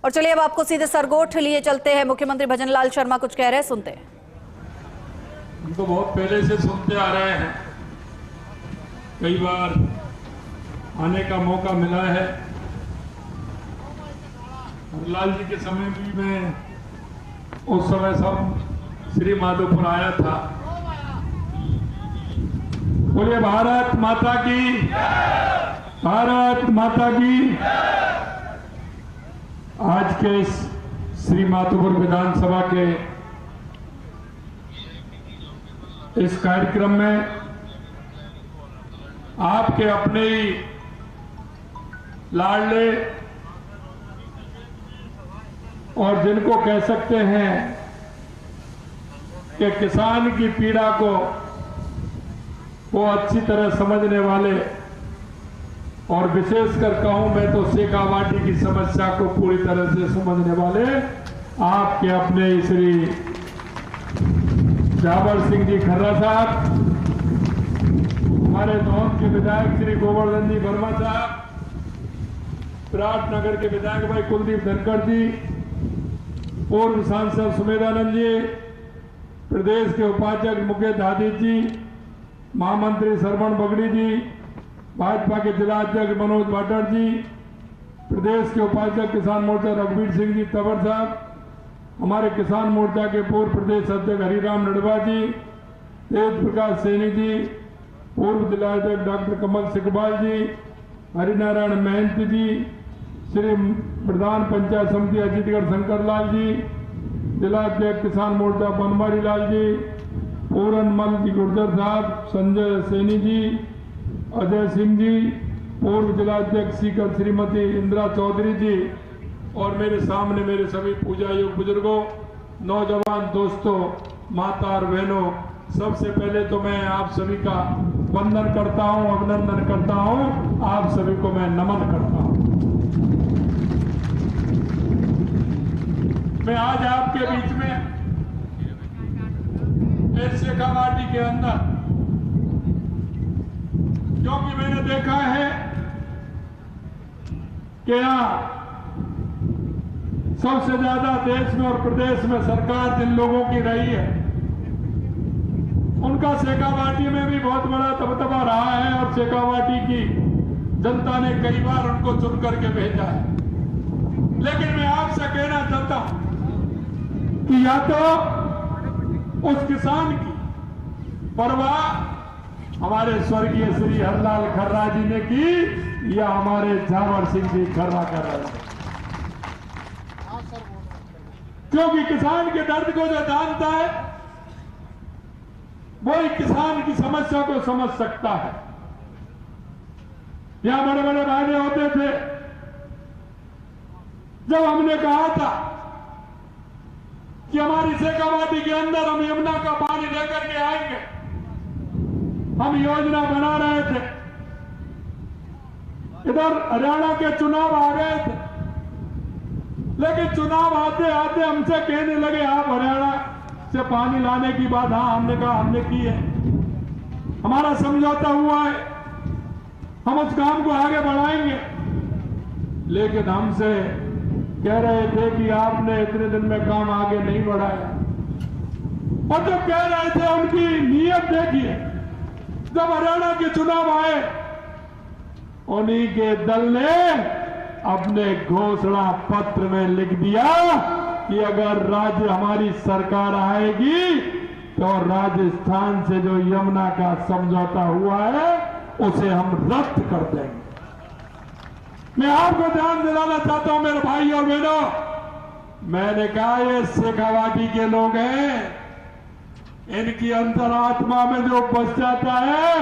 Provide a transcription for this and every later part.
और चलिए अब आपको सीधे सरगोट लिए चलते हैं। मुख्यमंत्री भजनलाल शर्मा कुछ कह रहे हैं, सुनते हैं। हम तो बहुत पहले से सुनते आ रहे हैं, कई बार आने का मौका मिला है। हरलाल जी के समय भी मैं उस समय सब श्री माधोपुर आया था। बोलिए भारत माता की, भारत माता की। आज के इस श्री माधोपुर विधानसभा के इस कार्यक्रम में आपके अपने ही लाडले और जिनको कह सकते हैं कि किसान की पीड़ा को वो अच्छी तरह समझने वाले, और विशेषकर कहूं मैं तो शेखावाटी की समस्या को पूरी तरह से समझने वाले आपके अपने श्री जावर सिंह जी खर्रा साहब, हमारे दौंद के विधायक श्री गोवर्धन जी वर्मा साहब, विराटनगर के विधायक भाई कुलदीप धनखड़ जी, पूर्व सांसद सुमेधानंद जी, प्रदेश के उपाध्यक्ष मुकेश दादी जी, महामंत्री श्रवण बगड़ी जी, भाजपा के जिला अध्यक्ष मनोज वाटर जी, प्रदेश के उपाध्यक्ष किसान मोर्चा रघुवीर सिंह जी तंवर साहब, हमारे किसान मोर्चा के पूर्व प्रदेश अध्यक्ष हरिराम नडवा जी, तेज प्रकाश सैनी जी, पूर्व जिला अध्यक्ष डॉक्टर कमल सिकबाल जी, हरिनारायण महंत जी, श्री प्रधान पंचायत समिति अजीतगढ़ शंकर लाल जी, जिला अध्यक्ष किसान मोर्चा बनवारी लाल जी, पूरन मल जी गुर्जर साहब, संजय सैनी जी, अजय सिंह जी, पूर्व जिला अध्यक्ष सीकर श्रीमती इंदिरा चौधरी जी, और मेरे सामने मेरे सभी पूजा योग बुजुर्गों, नौजवान दोस्तों, माता और बहनों, सबसे पहले तो मैं आप सभी का वंदन करता हूं, अभिनंदन करता हूं, आप सभी को मैं नमन करता हूं। मैं आज आपके बीच में शेखावाटी के अंदर, क्योंकि मैंने देखा है कि यहाँ सबसे ज्यादा देश में और प्रदेश में सरकार जिन लोगों की रही है, उनका शेखावाटी में भी बहुत बड़ा दबदबा रहा है, और शेखावाटी की जनता ने कई बार उनको चुन करके भेजा है। लेकिन मैं आपसे कहना चाहता हूं कि या तो उस किसान की परवाह हमारे स्वर्गीय श्री हरलाल खर्रा जी ने की, या हमारे जावर सिंह जी खर्रा कर रहे हैं। क्योंकि किसान के दर्द को जो जानता है, वही किसान की समस्या को समझ सकता है। यहां बड़े बड़े वादे होते थे। जब हमने कहा था कि हमारी शेखावाटी के अंदर हम यमुना का पानी लेकर के आएंगे, हम योजना बना रहे थे। इधर हरियाणा के चुनाव आ गए थे, लेकिन चुनाव आते आते हमसे कहने लगे आप हरियाणा से पानी लाने की बात, हाँ हमने कहा हमने की है, हमारा समझौता हुआ है, हम उस काम को आगे बढ़ाएंगे। लेकिन हमसे कह रहे थे कि आपने इतने दिन में काम आगे नहीं बढ़ाया। और जो कह रहे थे उनकी नीयत देखिए, जब हरियाणा के चुनाव आए, उन्हीं के दल ने अपने घोषणा पत्र में लिख दिया कि अगर राज्य हमारी सरकार आएगी तो राजस्थान से जो यमुना का समझौता हुआ है उसे हम रद्द कर देंगे। मैं आपको ध्यान दिलाना चाहता हूं मेरे भाई और बहनों, मैंने कहा ये शेखावाटी के लोग हैं, इनकी अंतरात्मा में जो बस जाता है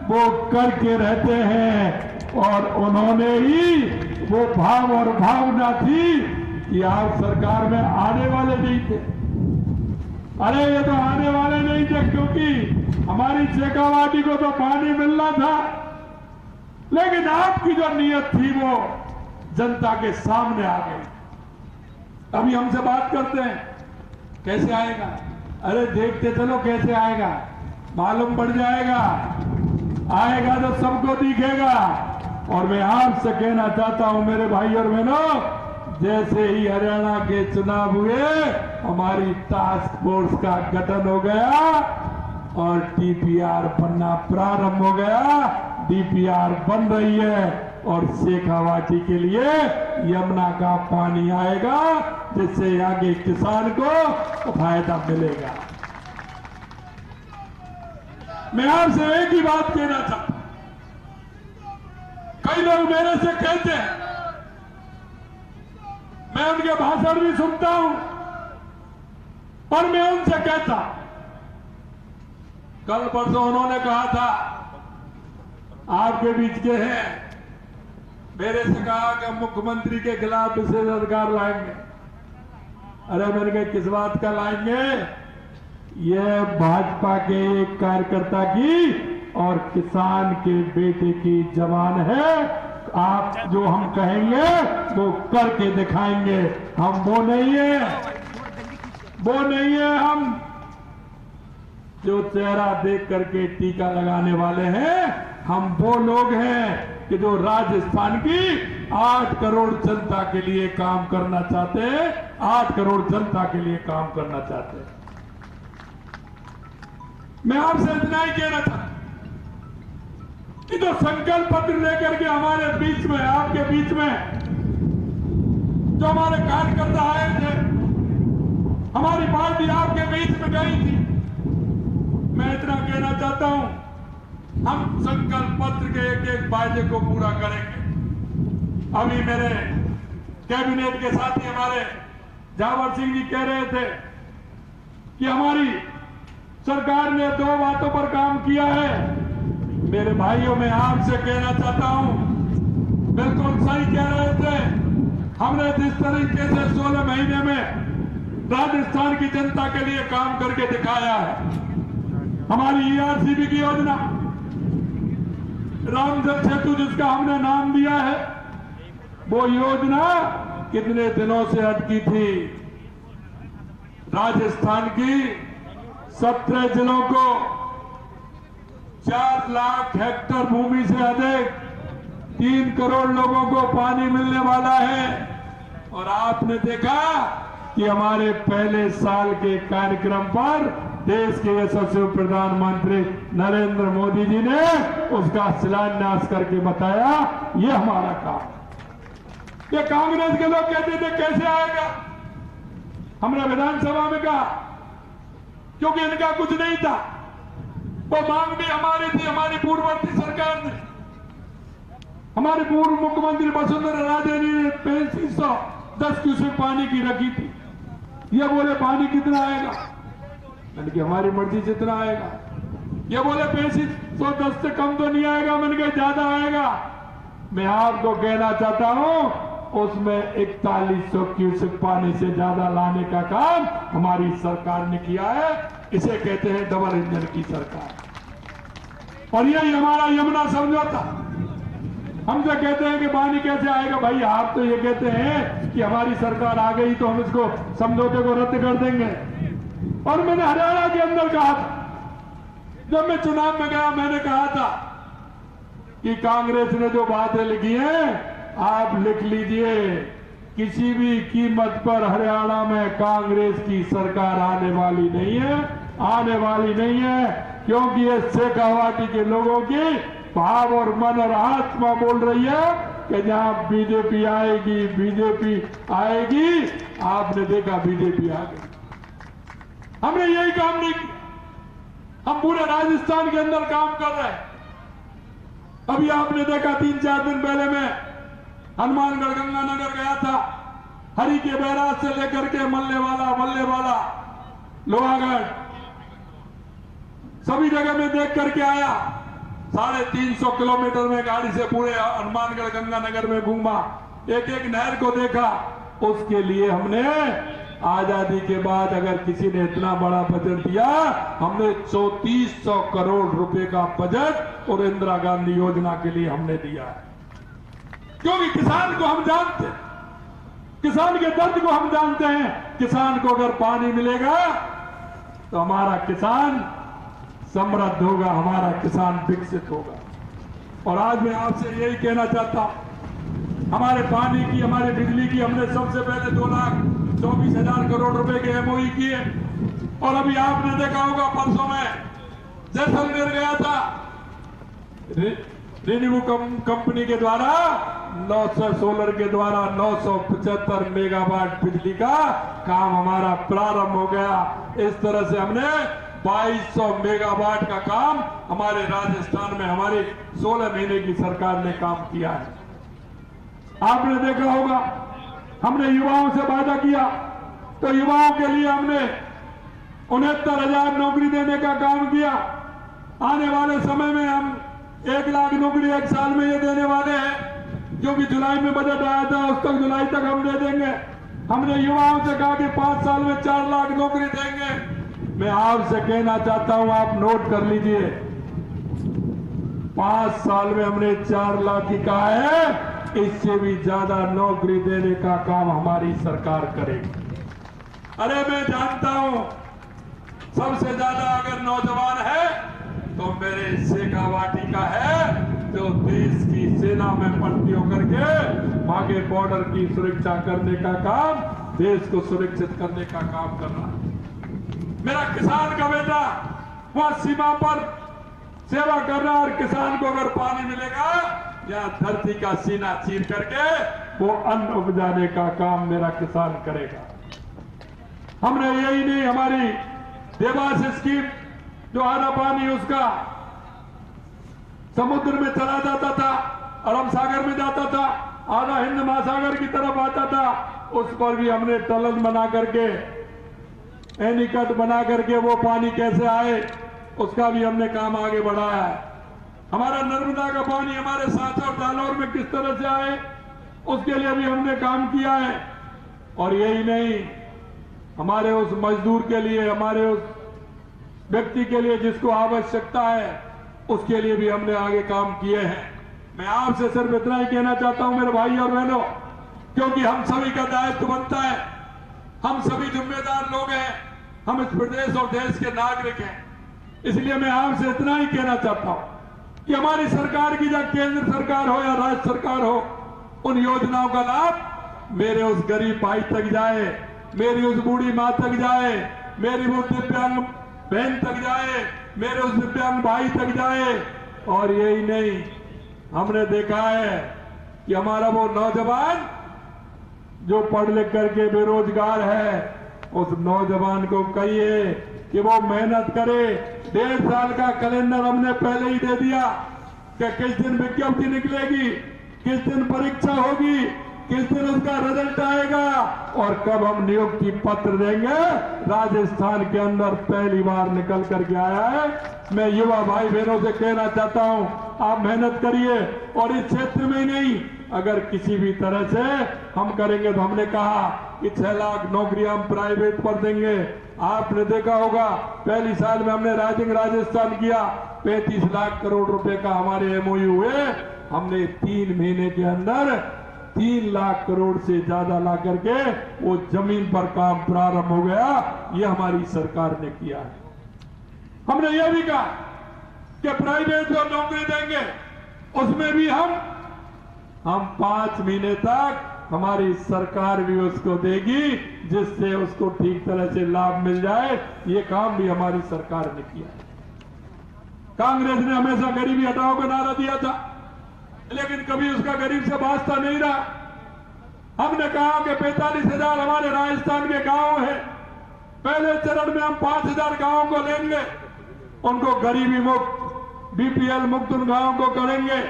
वो करके रहते हैं, और उन्होंने ही वो भाव और भावना थी कि आप सरकार में आने वाले नहीं थे। अरे ये तो आने वाले नहीं थे, क्योंकि हमारी शेखावाटी को तो पानी मिलना था, लेकिन आपकी जो नीयत थी वो जनता के सामने आ गई। अभी हमसे बात करते हैं कैसे आएगा, अरे देखते चलो कैसे आएगा, मालूम पड़ जाएगा, आएगा तो सबको दिखेगा। और मैं आपसे कहना चाहता हूं मेरे भाई और बहनों, जैसे ही हरियाणा के चुनाव हुए हमारी टास्क फोर्स का गठन हो गया और डीपीआर बनना प्रारंभ हो गया। डीपीआर बन रही है और शेखावाटी के लिए यमुना का पानी आएगा, जिससे आगे किसान को फायदा मिलेगा। मैं आपसे एक ही बात कहना चाहता हूं। कई लोग मेरे से कहते हैं, मैं उनके भाषण भी सुनता हूं और मैं उनसे कहता, कल परसों उन्होंने कहा था आपके बीच के हैं, मेरे से कहा कि मुख्यमंत्री के खिलाफ विशेष अधिकार लाएंगे। अरे मैंने कहा किस बात का लाएंगे? यह भाजपा के एक कार्यकर्ता की और किसान के बेटे की जबान है। आप जो हम कहेंगे वो करके दिखाएंगे। हम वो नहीं है हम जो चेहरा देख करके टीका लगाने वाले हैं। हम वो लोग हैं कि जो राजस्थान की 8 करोड़ जनता के लिए काम करना चाहते हैं। 8 करोड़ जनता के लिए काम करना चाहते हैं। मैं आपसे इतना ही कहना था कि जो संकल्प पत्र लेकर के हमारे बीच में, आपके बीच में जो हमारे कार्यकर्ता आए थे, हमारी पार्टी आपके बीच में गई थी, मैं इतना कहना चाहता हूं, हम संकल्प पत्र के एक एक वायदे को पूरा करेंगे। अभी मेरे कैबिनेट के साथी हमारे जावर सिंह जी कह रहे थे कि हमारी सरकार ने 2 बातों पर काम किया है। मेरे भाइयों, मैं आपसे कहना चाहता हूं, बिल्कुल सही कह रहे थे। हमने जिस तरीके से 16 महीने में राजस्थान की जनता के लिए काम करके दिखाया है, हमारी ईआरसीबी की योजना, रामजल सेतु जिसका हमने नाम दिया है, वो योजना कितने दिनों से अटकी थी। राजस्थान की 17 जिलों को 4 लाख हेक्टेयर भूमि से अधिक 3 करोड़ लोगों को पानी मिलने वाला है। और आपने देखा कि हमारे पहले साल के कार्यक्रम पर देश के यशस्वी प्रधानमंत्री नरेंद्र मोदी जी ने उसका शिलान्यास करके बताया, ये हमारा काम। ये कांग्रेस के लोग कहते थे कैसे आएगा, हमने विधानसभा में कहा, क्योंकि इनका कुछ नहीं था। वो मांग भी हमारी थी, हमारी पूर्ववर्ती सरकार ने, हमारे पूर्व मुख्यमंत्री वसुंधरा राजे ने 3510 क्यूसेक पानी की रखी थी। ये बोले पानी कितना आएगा, मैंने कहा हमारी मर्जी जितना आएगा। ये बोले 3510 से कम तो नहीं आएगा, मैंने कहा ज्यादा आएगा। मैं आपको कहना चाहता हूं, उसमें 4100 क्यूसेक पानी से ज्यादा लाने का काम हमारी सरकार ने किया है। इसे कहते हैं डबल इंजन की सरकार। और यही हमारा यमुना समझौता। हमसे कहते हैं कि पानी कैसे आएगा। भाई आप तो ये कहते हैं कि हमारी सरकार आ गई तो हम इसको समझौते को रद्द कर देंगे। और मैंने हरियाणा के अंदर कहा था, जब मैं चुनाव में गया, मैंने कहा था कि कांग्रेस ने जो बातें लिखी हैं आप लिख लीजिए, किसी भी कीमत पर हरियाणा में कांग्रेस की सरकार आने वाली नहीं है, क्योंकि ये शेखावाटी के लोगों की भाव और मन और आत्मा बोल रही है कि जहां बीजेपी आएगी। आपने देखा बीजेपी आ गई। हमने यही काम नहीं किया, हम पूरे राजस्थान के अंदर काम कर रहे हैं। अभी आपने देखा 3-4 दिन पहले मैं हनुमानगढ़ गंगानगर गया था। हरी के बैराज से लेकर के मल्लेवाला, लोहागढ़, सभी जगह में देख करके आया। 350 किलोमीटर में गाड़ी से पूरे हनुमानगढ़ गंगानगर में घूमा, एक एक नहर को देखा। उसके लिए हमने आजादी के बाद अगर किसी ने इतना बड़ा बजट दिया, हमने 3400 करोड़ रुपए का बजट और इंदिरा गांधी योजना के लिए हमने दिया है। क्योंकि किसान को हम जानते हैं, किसान के दर्द को हम जानते हैं। किसान को अगर पानी मिलेगा तो हमारा किसान समृद्ध होगा, हमारा किसान विकसित होगा। और आज मैं आपसे यही कहना चाहता हूं हमारे पानी की, हमारे बिजली की हमने सबसे पहले 2,24,000 करोड़ रुपए के एमओयू किए। और अभी आपने देखा होगा परसों में जैसलमेर गया था, रिन्यू कंपनी के द्वारा 900 सोलर के द्वारा 975 मेगावाट बिजली का काम हमारा प्रारंभ हो गया। इस तरह से हमने 2200 मेगावाट का काम हमारे राजस्थान में हमारी 16 महीने की सरकार ने काम किया है। आपने देखा होगा हमने युवाओं से वादा किया, तो युवाओं के लिए हमने 69,000 नौकरी देने का काम किया। आने वाले समय में हम 1 लाख नौकरी 1 साल में ये देने वाले हैं। जो भी जुलाई में बजट आया था उस तक जुलाई तक हम दे देंगे। हमने युवाओं से कहा कि 5 साल में 4 लाख नौकरी देंगे। मैं आपसे कहना चाहता हूं, आप नोट कर लीजिए, 5 साल में हमने 4 लाख ही कहा है, इससे भी ज्यादा नौकरी देने का काम हमारी सरकार करेगी। अरे मैं जानता हूं सबसे ज्यादा अगर नौजवान है तो मेरे शेखावाटी का है, जो देश की सेना में भर्ती होकर के आगे बॉर्डर की सुरक्षा करने का काम, देश को सुरक्षित करने का काम कर रहा है। मेरा किसान का बेटा वहां सीमा पर सेवा कर रहा है, और किसान को अगर पानी मिलेगा या धरती का सीना चीर करके वो अन्न उपजाने का काम मेरा किसान करेगा। हमने यही नहीं, हमारी देवास स्कीम जो आधा पानी उसका समुद्र में चला जाता था, अरब सागर में जाता था, आधा हिंद महासागर की तरफ आता था, उस पर भी हमने टनल बना करके, एनीकट बना करके वो पानी कैसे आए उसका भी हमने काम आगे बढ़ाया है। हमारा नर्मदा का पानी हमारे सांचा और जालौर में किस तरह से आए उसके लिए भी हमने काम किया है। और यही नहीं, हमारे उस मजदूर के लिए, हमारे उस व्यक्ति के लिए जिसको आवश्यकता है, उसके लिए भी हमने आगे काम किए हैं। मैं आपसे सिर्फ इतना ही कहना चाहता हूं मेरे भाई और बहनों, क्योंकि हम सभी का दायित्व बनता है, हम सभी जिम्मेदार लोग हैं, हम इस प्रदेश और देश के नागरिक हैं। इसलिए मैं आपसे इतना ही कहना चाहता हूं कि हमारी सरकार की, चाहे केंद्र सरकार हो या राज्य सरकार हो, उन योजनाओं का लाभ मेरे उस गरीब भाई तक जाए, मेरी उस बूढ़ी मां तक जाए, मेरी वो दिव्यांग बहन तक जाए, मेरे उस दिव्यांग भाई तक जाए। और यही नहीं, हमने देखा है कि हमारा वो नौजवान जो पढ़ लिख करके बेरोजगार है, उस नौजवान को कहिए कि वो मेहनत करे। 1.5 साल का कैलेंडर हमने पहले ही दे दिया कि किस दिन विज्ञप्ति निकलेगी, किस दिन परीक्षा होगी, किस दिन उसका रिजल्ट आएगा और कब हम नियुक्ति पत्र देंगे। राजस्थान के अंदर पहली बार निकल करके आया है। मैं युवा भाई बहनों से कहना चाहता हूं, आप मेहनत करिए, और इस क्षेत्र में ही नहीं, अगर किसी भी तरह से हम करेंगे तो हमने कहा कि 6 लाख नौकरियां हम प्राइवेट पर देंगे। आपने देखा होगा पहली साल में हमने राइजिंग राजस्थान किया, 35 लाख करोड़ रुपए का हमारे एमओयू हुए। हमने 3 महीने के अंदर 3 लाख करोड़ से ज्यादा ला करके वो जमीन पर काम प्रारंभ हो गया। ये हमारी सरकार ने किया है। हमने ये भी कहा कि प्राइवेट जो नौकरी देंगे उसमें भी हम 5 महीने तक हमारी सरकार भी उसको देगी, जिससे उसको ठीक तरह से लाभ मिल जाए। ये काम भी हमारी सरकार ने किया है। कांग्रेस ने हमेशा गरीबी हटाओ का नारा दिया था, लेकिन कभी उसका गरीब से वास्ता नहीं रहा। हमने कहा कि 45,000 हमारे राजस्थान के गांव हैं, पहले चरण में हम 5,000 गांवों को लेंगे, उनको गरीबी मुक्त, बीपीएल मुक्त उन गांवों को करेंगे।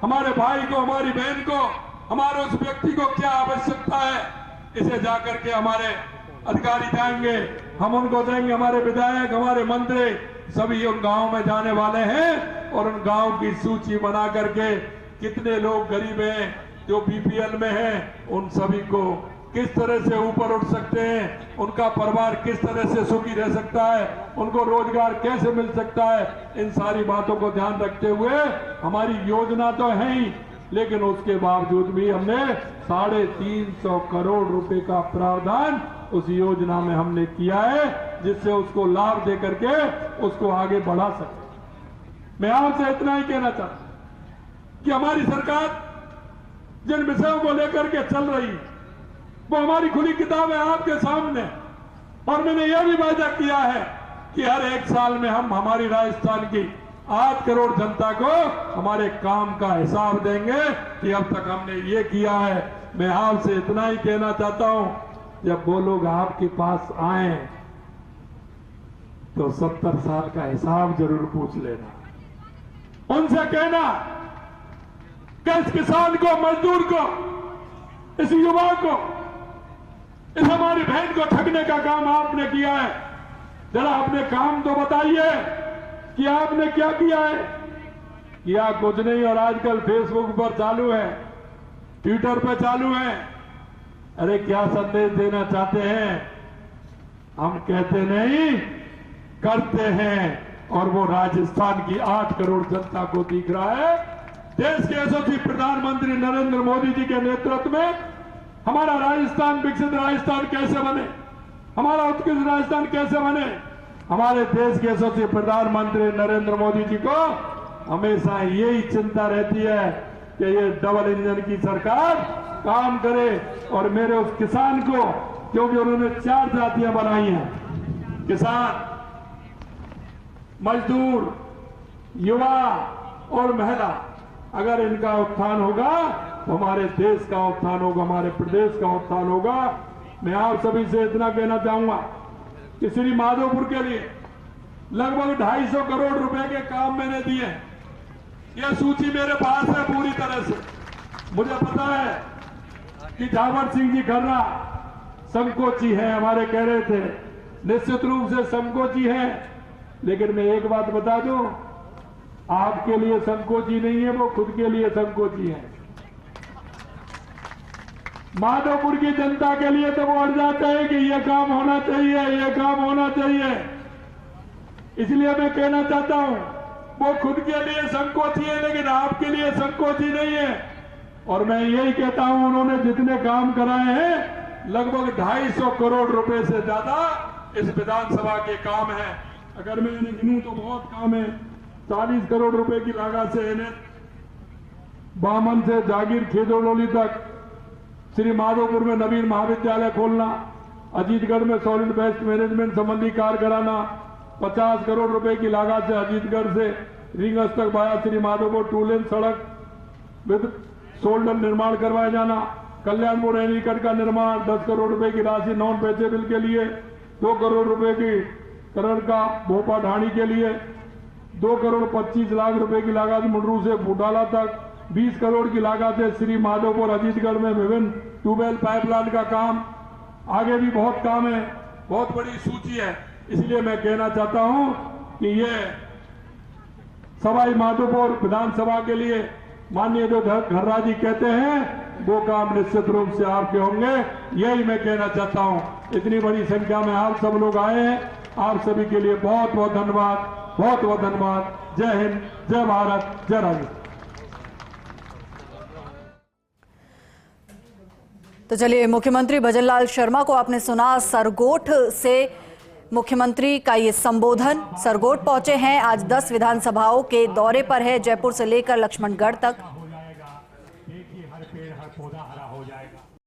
हमारे भाई को, हमारी बहन को, हमारे उस व्यक्ति को क्या आवश्यकता है, इसे जाकर के हमारे अधिकारी जाएंगे, हम उनको देंगे। हमारे विधायक, हमारे मंत्री सभी उन गांवों में जाने वाले हैं और उन गांव की सूची बना करके कितने लोग गरीब हैं, जो बीपीएल में हैं, उन सभी को किस तरह से ऊपर उठ सकते हैं, उनका परिवार किस तरह से सुखी रह सकता है, उनको रोजगार कैसे मिल सकता है, इन सारी बातों को ध्यान रखते हुए हमारी योजना तो है ही, लेकिन उसके बावजूद भी हमने 350 करोड़ रुपए का प्रावधान उस योजना में हमने किया है, जिससे उसको लाभ दे करके उसको आगे बढ़ा सके। मैं आपसे इतना ही कहना चाहता हूं कि हमारी सरकार जिन विषयों को लेकर के चल रही, वो हमारी खुली किताब है आपके सामने। और मैंने यह भी वायदा किया है कि हर एक साल में हम हमारी राजस्थान की 8 करोड़ जनता को हमारे काम का हिसाब देंगे कि अब तक हमने ये किया है। मैं आपसे इतना ही कहना चाहता हूं, जब वो लोग आपके पास आए तो 70 साल का हिसाब जरूर पूछ लेना। उनसे कहना कि इस किसान को, मजदूर को, इस युवा को, इस हमारी बहन को ठगने का काम आपने किया है। जरा अपने काम तो बताइए कि आपने क्या किया है। किया कुछ नहीं, और आजकल फेसबुक पर चालू है, ट्विटर पर चालू है। अरे क्या संदेश देना चाहते हैं? हम कहते नहीं, करते हैं। और वो राजस्थान की 8 करोड़ जनता को दिख रहा है। देश के यशस्वी प्रधानमंत्री नरेंद्र मोदी जी के नेतृत्व में हमारा राजस्थान विकसित राजस्थान कैसे बने, हमारा उत्कृष्ट राजस्थान कैसे बने। हमारे देश के यशस्वी प्रधानमंत्री नरेंद्र मोदी जी को हमेशा यही चिंता रहती है कि ये डबल इंजन की सरकार काम करे और मेरे उस किसान को, क्योंकि उन्होंने 4 जातियां बनाई हैं, किसान, मजदूर, युवा और महिला। अगर इनका उत्थान होगा तो हमारे देश का उत्थान होगा, हमारे प्रदेश का उत्थान होगा। मैं आप सभी से इतना कहना चाहूंगा कि श्री माधोपुर के लिए लगभग 250 करोड़ रुपए के काम मैंने दिए। यह सूची मेरे पास है पूरी तरह से। मुझे पता है कि जावर सिंह जी खर्रा संकोची है, हमारे कह रहे थे, निश्चित रूप से संकोची है। लेकिन मैं एक बात बता दूं, आपके लिए संकोची नहीं है, वो खुद के लिए संकोची है। माधोपुर की जनता के लिए तो वो अड़ जाते हैं कि ये काम होना चाहिए, ये काम होना चाहिए। इसलिए मैं कहना चाहता हूं, वो खुद के लिए संकोची है, लेकिन आपके लिए संकोची नहीं है। और मैं यही कहता हूं, उन्होंने जितने काम कराए हैं, लगभग 250 करोड़ रुपए से ज्यादा इस विधानसभा के काम है। अगर मैं इन्हें गिनूं तो बहुत काम है। 40 करोड़ रुपए की लागत से इन्हें बामन से जागीर खेजोडोली तक, श्री माधोपुर में नवीन महाविद्यालय खोलना, अजीतगढ़ में सॉलिड वेस्ट मैनेजमेंट संबंधी कार्य कराना, 50 करोड़ रुपए की लागत से अजीतगढ़ से रिंगस तक वाया श्री माधोपुर 2 लेन सड़क विद शोल्डर निर्माण करवाया जाना, कल्याणपुर एनीकट का निर्माण, 10 करोड़ रुपए की राशि नॉन पेचेबल के लिए, 2 करोड़ रुपए की करण का भोपा ढाणी के लिए, 2 करोड़ 25 लाख रुपए की लागत मुंडरू से फुटाला तक, 20 करोड़ की लागत है श्री माधोपुर अजीतगढ़ में विभिन्न ट्यूबवेल पाइपलाइन का काम। आगे भी बहुत काम है, बहुत बड़ी सूची है। इसलिए मैं कहना चाहता हूं कि ये सवाई माधोपुर विधानसभा के लिए माननीय जो खर्रा जी कहते हैं, वो काम निश्चित रूप से आपके होंगे। यही मैं कहना चाहता हूं। इतनी बड़ी संख्या में आप सब लोग आए हैं, आप सभी के लिए बहुत बहुत धन्यवाद, बहुत बहुत धन्यवाद। जय हिंद, जय भारत, जय राजस्थान। तो चलिए, मुख्यमंत्री भजनलाल शर्मा को आपने सुना। सरगोट से मुख्यमंत्री का ये संबोधन। सरगोट पहुंचे हैं, आज 10 विधानसभाओं के दौरे पर है, जयपुर से लेकर लक्ष्मणगढ़ तक।